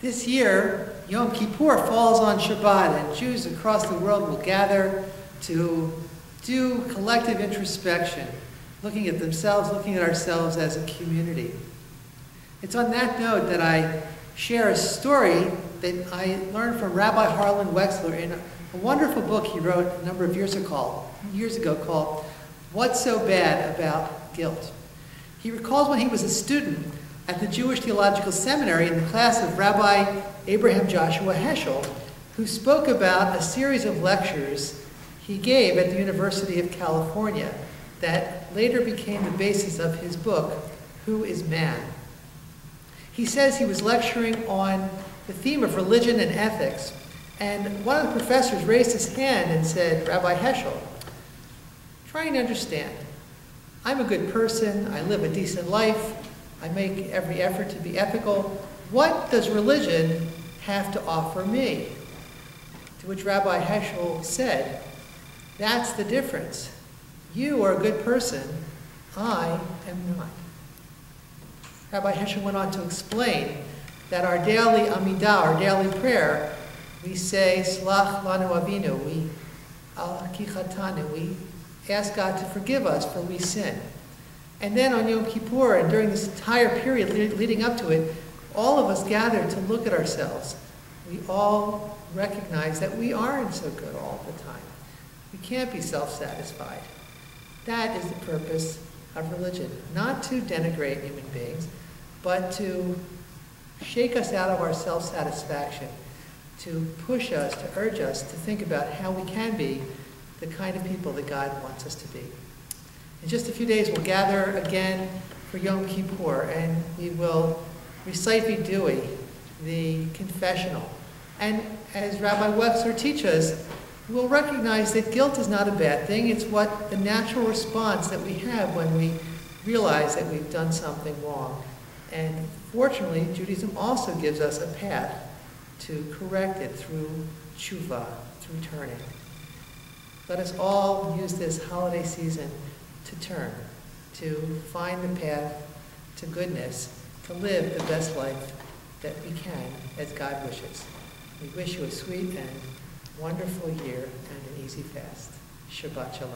This year, Yom Kippur falls on Shabbat, and Jews across the world will gather to do collective introspection, looking at themselves, looking at ourselves as a community. It's on that note that I share a story that I learned from Rabbi Harlan Wexler in a wonderful book he wrote a number of years ago called What's So Bad About Guilt? He recalls when he was a student at the Jewish Theological Seminary in the class of Rabbi Abraham Joshua Heschel, who spoke about a series of lectures he gave at the University of California that later became the basis of his book, Who is Man? He says he was lecturing on the theme of religion and ethics, and one of the professors raised his hand and said, Rabbi Heschel, trying to understand, I'm a good person, I live a decent life, I make every effort to be ethical. What does religion have to offer me? To which Rabbi Heschel said, that's the difference. You are a good person, I am not. Rabbi Heschel went on to explain that our daily Amidah, our daily prayer, we say, Slach lanu avinu, we al kichatanu, we ask God to forgive us for we sin. And then on Yom Kippur, and during this entire period leading up to it, all of us gather to look at ourselves. We all recognize that we aren't so good all the time. We can't be self-satisfied. That is the purpose of religion. Not to denigrate human beings, but to shake us out of our self-satisfaction, to push us, to urge us to think about how we can be the kind of people that God wants us to be. In just a few days, we'll gather again for Yom Kippur, and we will recite Vidui, the confessional. And as Rabbi Wexler teaches, we'll recognize that guilt is not a bad thing. It's what the natural response that we have when we realize that we've done something wrong. And fortunately, Judaism also gives us a path to correct it through tshuva, through turning. Let us all use this holiday season to turn, to find the path to goodness, to live the best life that we can as God wishes. We wish you a sweet and wonderful year and an easy fast. Shabbat Shalom.